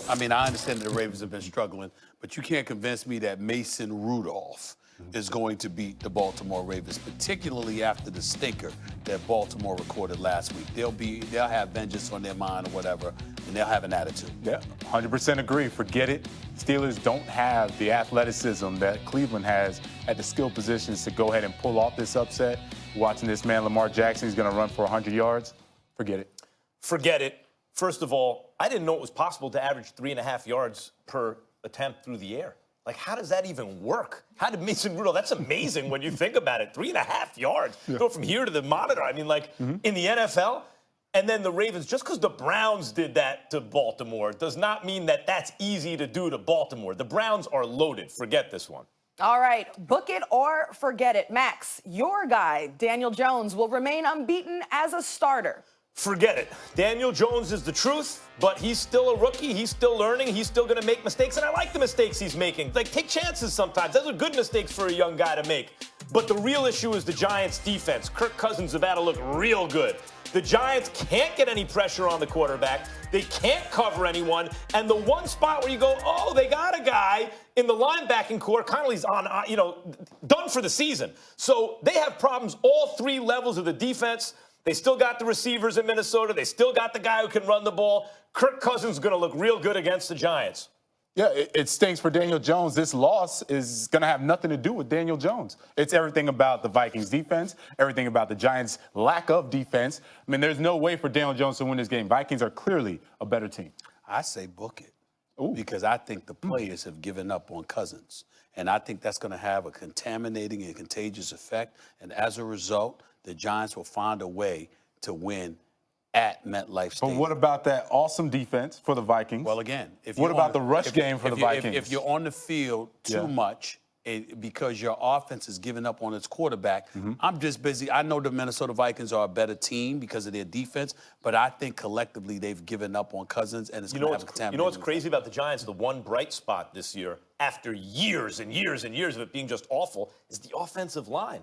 I mean, I understand that the Ravens have been struggling, but you can't convince me that Mason Rudolph is going to beat the Baltimore Ravens, particularly after the stinker that Baltimore recorded last week. They'll have vengeance on their mind or whatever, and they'll have an attitude. Yeah, 100% agree. Forget it. Steelers don't have the athleticism that Cleveland has at the skill positions to go ahead and pull off this upset. Watching this man, Lamar Jackson, he's going to run for 100 yards. Forget it. Forget it. First of all, I didn't know it was possible to average 3.5 yards per attempt through the air. Like, how does that even work? How did Mason Rudolph? That's amazing when you think about it. 3.5 yards. Yeah. Go from here to the monitor. I mean, like, in the NFL, and then the Ravens, just because the Browns did that to Baltimore does not mean that that's easy to do to Baltimore. The Browns are loaded. Forget this one. All right, book it or forget it. Max, your guy, Daniel Jones, will remain unbeaten as a starter. Forget it. Daniel Jones is the truth, but he's still a rookie. He's still learning. He's still going to make mistakes, and I like the mistakes he's making. Like, take chances sometimes. Those are good mistakes for a young guy to make. But the real issue is the Giants' defense. Kirk Cousins is about to look real good. The Giants can't get any pressure on the quarterback. They can't cover anyone. And the one spot where you go, oh, they got a guy in the linebacking core, Connolly's on, done for the season. So they have problems all three levels of the defense. They still got the receivers in Minnesota. They still got the guy who can run the ball. Kirk Cousins is going to look real good against the Giants. Yeah, it stinks for Daniel Jones. This loss is going to have nothing to do with Daniel Jones. It's everything about the Vikings defense, everything about the Giants' lack of defense. I mean, there's no way for Daniel Jones to win this game. Vikings are clearly a better team. I say book it. Ooh. Because I think the players have given up on Cousins. And I think that's going to have a contaminating and contagious effect. And as a result, the Giants will find a way to win at MetLife Stadium. But what about that awesome defense for the Vikings? Well, again, what about the rush game for the Vikings? If you're on the field too much because your offense is giving up on its quarterback, I'm just busy. I know the Minnesota Vikings are a better team because of their defense, but I think collectively they've given up on Cousins, and it's going to have a contamination. You know what's crazy about the Giants? The one bright spot this year, after years and years and years of it being just awful, is the offensive line.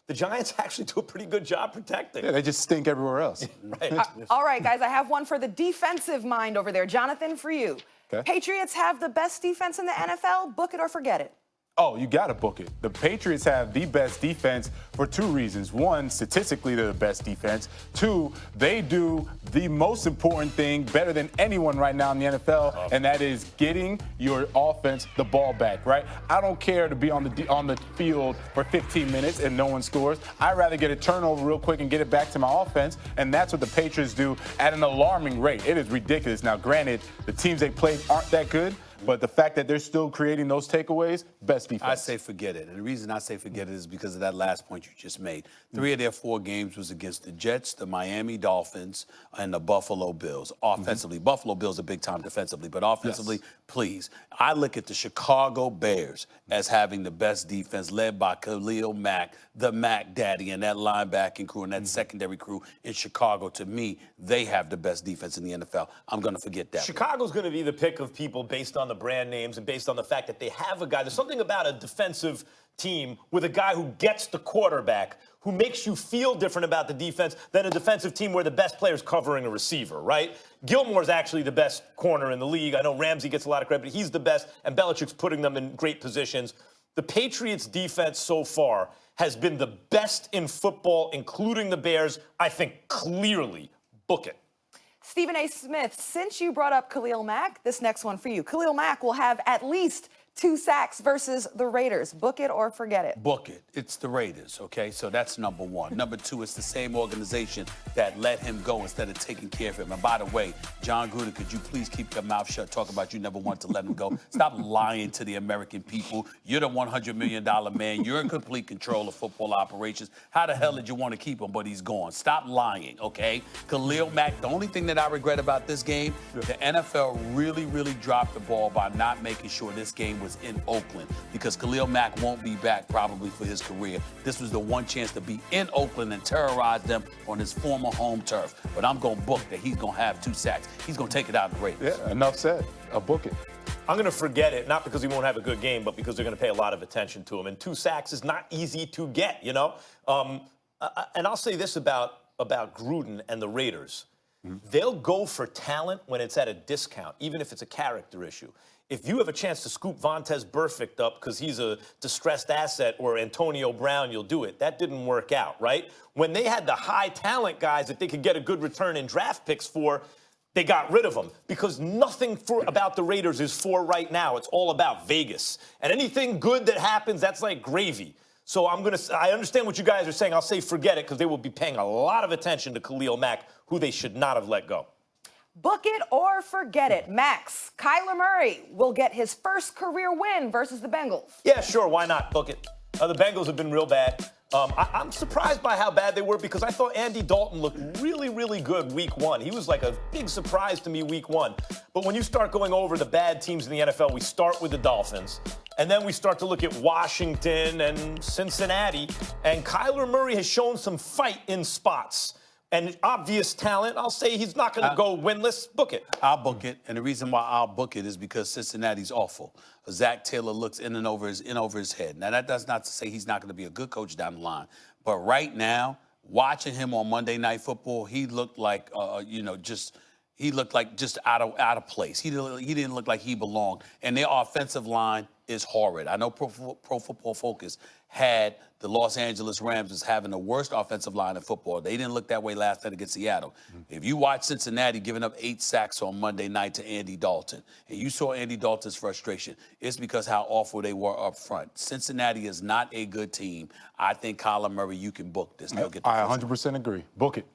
The Giants actually do a pretty good job protecting. Yeah, they just stink everywhere else. Right. All right, guys, I have one for the defensive mind over there. Jonathan, for you. Okay. Patriots have the best defense in the NFL. Book it or forget it. Oh, you got to book it. The Patriots have the best defense for two reasons. One, statistically, they're the best defense. Two, they do the most important thing better than anyone right now in the NFL, and that is getting your offense the ball back, right? I don't care to be on the field for 15 minutes and no one scores. I'd rather get a turnover real quick and get it back to my offense, and that's what the Patriots do at an alarming rate. It is ridiculous. Now, granted, the teams they played aren't that good, but the fact that they're still creating those takeaways, best defense. I say forget it. And the reason I say forget it is because of that last point you just made. 3 of their 4 games was against the Jets, the Miami Dolphins, and the Buffalo Bills. Offensively, Buffalo Bills are big time defensively, but offensively, please. I look at the Chicago Bears as having the best defense led by Khalil Mack, the Mack Daddy, and that linebacking crew and that secondary crew in Chicago. To me, they have the best defense in the NFL. I'm going to forget that. Chicago's going to be the pick of people based on the brand names and based on the fact that they have a guy. There's something about a defensive team with a guy who gets the quarterback, who makes you feel different about the defense than a defensive team where the best player is covering a receiver, right? Gilmore's actually the best corner in the league. I know Ramsey gets a lot of credit, but he's the best, and Belichick's putting them in great positions. The Patriots' defense so far has been the best in football, including the Bears. I think clearly. Book it. Stephen A. Smith, since you brought up Khalil Mack, this next one for you. Khalil Mack will have at least 2 sacks versus the Raiders. Book it or forget it. Book it. It's the Raiders, okay? So that's number one. Number two, it's the same organization that let him go instead of taking care of him. And by the way, John Gruden, could you please keep your mouth shut? Talk about you never want to let him go. Stop lying to the American people. You're the $100 million man. You're in complete control of football operations. How the hell did you want to keep him, but he's gone? Stop lying, okay? Khalil Mack, the only thing that I regret about this game, the NFL really, really dropped the ball by not making sure this game was in Oakland, because Khalil Mack won't be back probably for his career. This was the one chance to be in Oakland and terrorize them on his former home turf. But I'm going to book that he's going to have 2 sacks. He's going to take it out of the Raiders. Yeah, enough said. I'll book it. I'm going to forget it, not because he won't have a good game, but because they're going to pay a lot of attention to him. And 2 sacks is not easy to get, you know? And I'll say this about Gruden and the Raiders. They'll go for talent when it's at a discount, even if it's a character issue. If you have a chance to scoop Vontaze Burfict up because he's a distressed asset or Antonio Brown, you'll do it. That didn't work out, right? When they had the high talent guys that they could get a good return in draft picks for, they got rid of them because nothing about the Raiders is for right now. It's all about Vegas. And anything good that happens, that's like gravy. So I understand what you guys are saying. I'll say forget it because they will be paying a lot of attention to Khalil Mack, who they should not have let go. Book it or forget it. Max, Kyler Murray will get his first career win versus the Bengals. Yeah, sure. Why not? Book it. The Bengals have been real bad. I'm surprised by how bad they were because I thought Andy Dalton looked really, really good week one. He was like a big surprise to me week one. But when you start going over the bad teams in the NFL, we start with the Dolphins. And then we start to look at Washington and Cincinnati. And Kyler Murray has shown some fight in spots. And obvious talent, I'll say he's not going to go winless. Book it. I'll book it. And the reason why I'll book it is because Cincinnati's awful. Zach Taylor looks in over his head. Now, that does not say he's not going to be a good coach down the line. But right now, watching him on Monday Night Football, he looked like, just out of place. He didn't look like he belonged. And their offensive line is horrid. I know Pro Football Focus had the Los Angeles Rams as having the worst offensive line in football. They didn't look that way last night against Seattle. If you watch Cincinnati giving up 8 sacks on Monday night to Andy Dalton, and you saw Andy Dalton's frustration, it's because how awful they were up front. Cincinnati is not a good team. I think Kyler Murray, you can book this. They'll get the I 100% agree. Book it.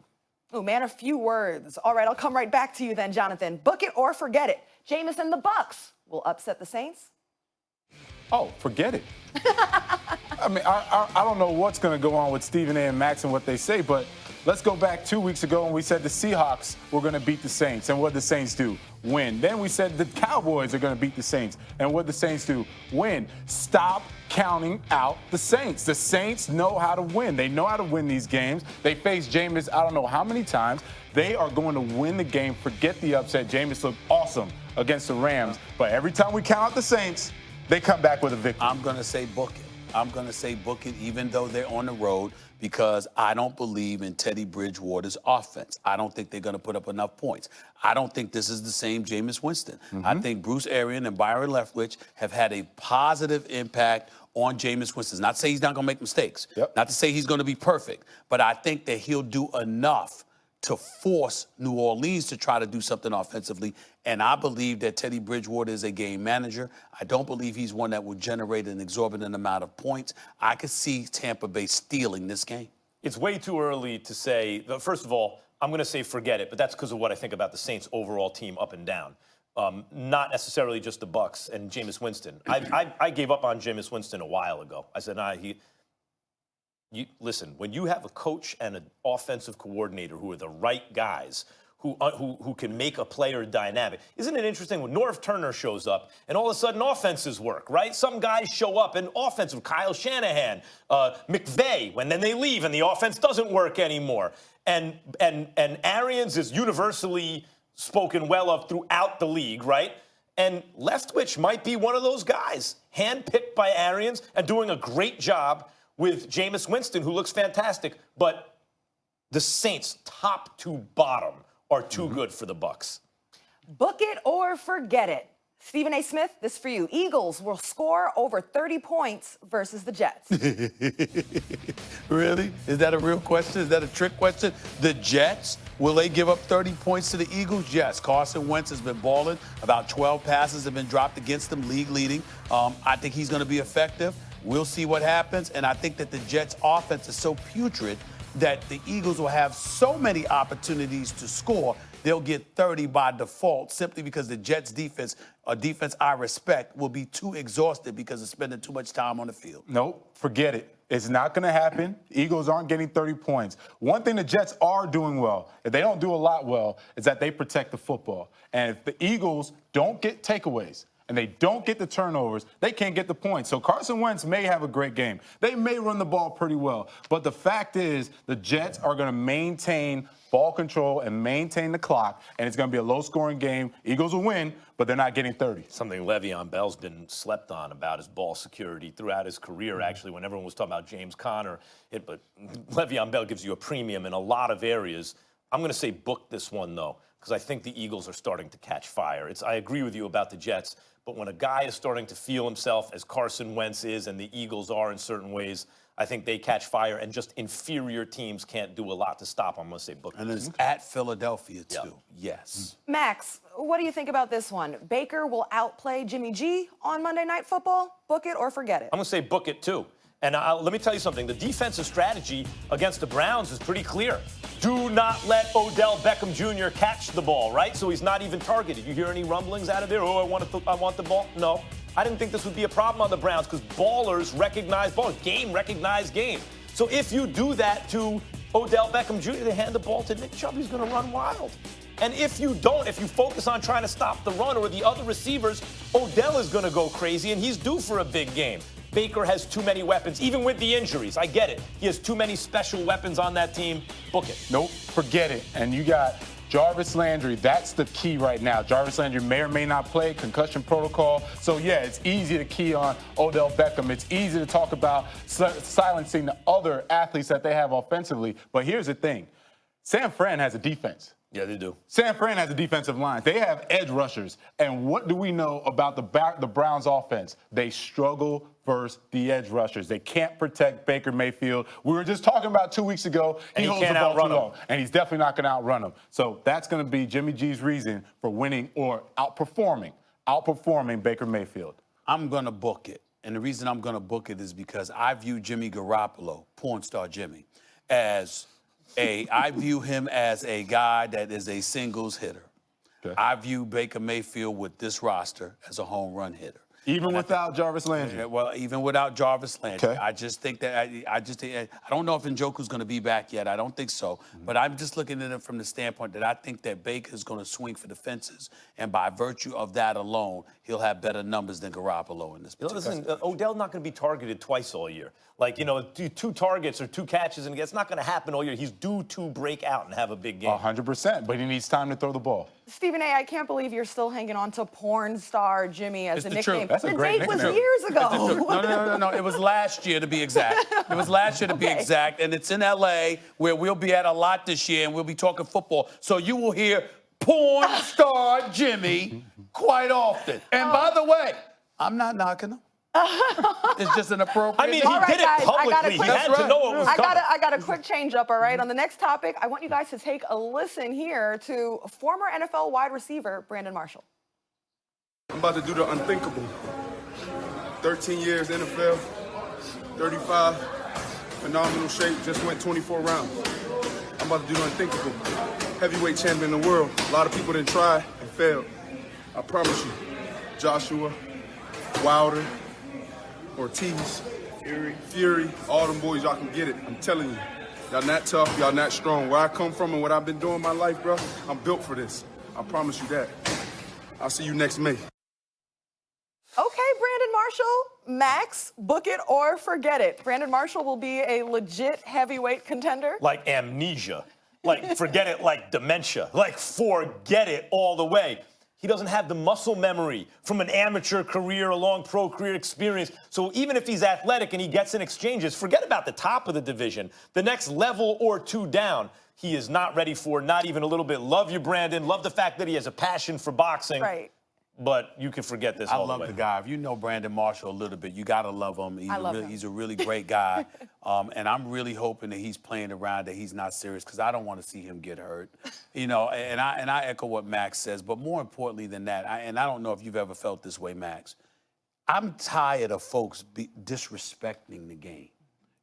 Oh, man, a few words. All right, I'll come right back to you then, Jonathan. Book it or forget it. Jameis and the Bucks will upset the Saints. Oh, forget it. I mean, I don't know what's going to go on with Stephen A. and Max and what they say, but let's go back 2 weeks ago and we said the Seahawks were going to beat the Saints. And what did the Saints do? Win. Then we said the Cowboys are going to beat the Saints. And what did the Saints do? Win. Stop counting out the Saints. The Saints know how to win. They know how to win these games. They faced Jameis I don't know how many times. They are going to win the game. Forget the upset. Jameis looked awesome against the Rams. But every time we count out the Saints, they come back with a victory. I'm going to say book it. I'm going to say book it even though they're on the road because I don't believe in Teddy Bridgewater's offense. I don't think they're going to put up enough points. I don't think this is the same Jameis Winston. I think Bruce Arians and Byron Leftwich have had a positive impact on Jameis Winston. Not to say he's not going to make mistakes. Not to say he's going to be perfect. But I think that he'll do enough to force New Orleans to try to do something offensively. And I believe that Teddy Bridgewater is a game manager. I don't believe he's one that will generate an exorbitant amount of points. I could see Tampa Bay stealing this game. It's way too early to say. First of all, I'm going to say forget it, but that's because of what I think about the Saints' overall team up and down. Not necessarily just the Bucs and Jameis Winston. I gave up on Jameis Winston a while ago. I said, listen, when you have a coach and an offensive coordinator who are the right guys, who can make a player dynamic. Isn't it interesting when Norv Turner shows up and all of a sudden offenses work, right? Some guys show up and offensive, Kyle Shanahan, McVay, when then they leave and the offense doesn't work anymore. And Arians is universally spoken well of throughout the league, right? And Leftwich might be one of those guys, handpicked by Arians and doing a great job with Jameis Winston, who looks fantastic. But the Saints, top to bottom, are too good for the Bucs. Book it or forget it. Stephen A. Smith, this for you. Eagles will score over 30 points versus the Jets. Really? Is that a real question? Is that a trick question? The Jets, will they give up 30 points to the Eagles? Yes. Carson Wentz has been balling. About 12 passes have been dropped against them, league leading. I think he's going to be effective. We'll see what happens. And I think that the Jets' offense is so putrid that the Eagles will have so many opportunities to score, they'll get 30 by default simply because the Jets' defense, a defense I respect, will be too exhausted because of spending too much time on the field. Nope, forget it. It's not going to happen. Eagles aren't getting 30 points. One thing the Jets are doing well, if they don't do a lot well, is that they protect the football. And if the Eagles don't get takeaways, and they don't get the turnovers, they can't get the points. So Carson Wentz may have a great game. They may run the ball pretty well. But the fact is the Jets are going to maintain ball control and maintain the clock, and it's going to be a low-scoring game. Eagles will win, but they're not getting 30. Something Le'Veon Bell's been slept on about his ball security throughout his career, actually, when everyone was talking about James Conner. But Le'Veon Bell gives you a premium in a lot of areas. I'm going to say book this one, though, because I think the Eagles are starting to catch fire. I agree with you about the Jets, but when a guy is starting to feel himself as Carson Wentz is and the Eagles are in certain ways, I think they catch fire, and just inferior teams can't do a lot to stop them. I'm going to say book And this. it's at Philadelphia, too. Yep. Yes. Max, what do you think about this one? Baker will outplay Jimmy G on Monday Night Football? Book it or forget it. I'm going to say book it, too. And let me tell you something. The defensive strategy against the Browns is pretty clear. Do not let Odell Beckham Jr. catch the ball, right? So he's not even targeted. You hear any rumblings out of there? Oh, I want the ball. No. I didn't think this would be a problem on the Browns because ballers recognize ballers. Game recognize game. So if you do that to Odell Beckham Jr., they hand the ball to Nick Chubb, he's going to run wild. And if you don't, if you focus on trying to stop the run or the other receivers, Odell is going to go crazy, and he's due for a big game. Baker has too many weapons, even with the injuries. I get it. He has too many special weapons on that team. Book it. Nope, forget it. And you got Jarvis Landry. That's the key right now. Jarvis Landry may or may not play, concussion protocol. So, yeah, it's easy to key on Odell Beckham. It's easy to talk about silencing the other athletes that they have offensively. But here's the thing. San Fran has a defense. Yeah, they do. San Fran has a defensive line. They have edge rushers. And what do we know about the Browns offense? They struggle versus the edge rushers. They can't protect Baker Mayfield. We were just talking about 2 weeks ago. And he holds can't the ball outrun too him. long, and he's definitely not going to outrun him. So that's going to be Jimmy G's reason for winning or outperforming Baker Mayfield. I'm going to book it. And the reason I'm going to book it is because I view Jimmy Garoppolo, porn star Jimmy, I view him as a guy that is a singles hitter. Okay. I view Baker Mayfield with this roster as a home run hitter. Even without Jarvis Landry. Well, even without Jarvis Landry. Okay. I just think that I don't know if Njoku's going to be back yet. I don't think so. But I'm just looking at it from the standpoint that I think that Baker's going to swing for the fences. And by virtue of that alone, he'll have better numbers than Garoppolo in this particular Listen, Odell's not going to be targeted twice all year. Like, two targets or 2 catches, and it's not going to happen all year. He's due to break out and have a big game. 100%, but he needs time to throw the ball. Stephen A., I can't believe you're still hanging on to porn star Jimmy as It's a the nickname. truth. That's a the great date was nickname. years ago. No. It was last year to be exact. It was last year to be Okay. exact. And it's in L.A. where we'll be at a lot this year and we'll be talking football. So you will hear porn star Jimmy quite often. And by the way, I'm not knocking him. It's just an appropriate. I mean, thing. he All right, did it guys, I got a publicly. He quick- had to know it was coming. I got a quick change up, all right? On the next topic, I want you guys to take a listen here to former NFL wide receiver Brandon Marshall. I'm about to do the unthinkable. 13 years NFL, 35, phenomenal shape, just went 24 rounds. I'm about to do the unthinkable. Heavyweight champion in the world. A lot of people didn't try and failed. I promise you. Joshua, Wilder, Ortiz, Fury, all them boys, y'all can get it. I'm telling you. Y'all not tough, y'all not strong. Where I come from and what I've been doing in my life, bro, I'm built for this. I promise you that. I'll see you next May. Okay, Brandon Marshall, Max, book it or forget it. Brandon Marshall will be a legit heavyweight contender. Like amnesia. Like, forget it, like dementia. Like, forget it all the way. He doesn't have the muscle memory from an amateur career, a long pro career experience. So even if he's athletic and he gets in exchanges, forget about the top of the division. The next level or 2 down, he is not ready for, not even a little bit. Love you, Brandon. Love the fact that he has a passion for boxing. Right. But you can forget this I all love the way. the guy. If you know Brandon Marshall a little bit, you got to love him. I love him. He's a really great guy. And I'm really hoping that he's playing around, that he's not serious, because I don't want to see him get hurt. And I echo what Max says. But more importantly than that, I don't know if you've ever felt this way, Max, I'm tired of folks disrespecting the game.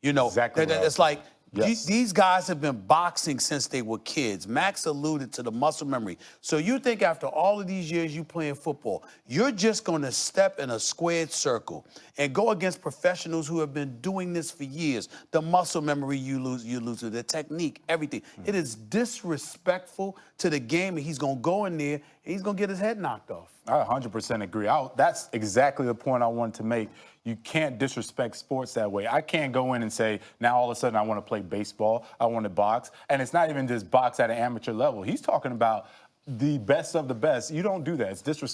Exactly right. It's like, Yes. these guys have been boxing since they were kids. Max alluded to the muscle memory. So you think after all of these years you playing football, you're just going to step in a squared circle and go against professionals who have been doing this for years. The muscle memory you lose the technique, everything. It is disrespectful to the game, and he's going to go in there and he's going to get his head knocked off. I 100% agree. That's exactly the point I wanted to make. You can't disrespect sports that way. I can't go in and say, now all of a sudden I want to play baseball, I want to box. And it's not even just box at an amateur level. He's talking about the best of the best. You don't do that. It's disrespectful.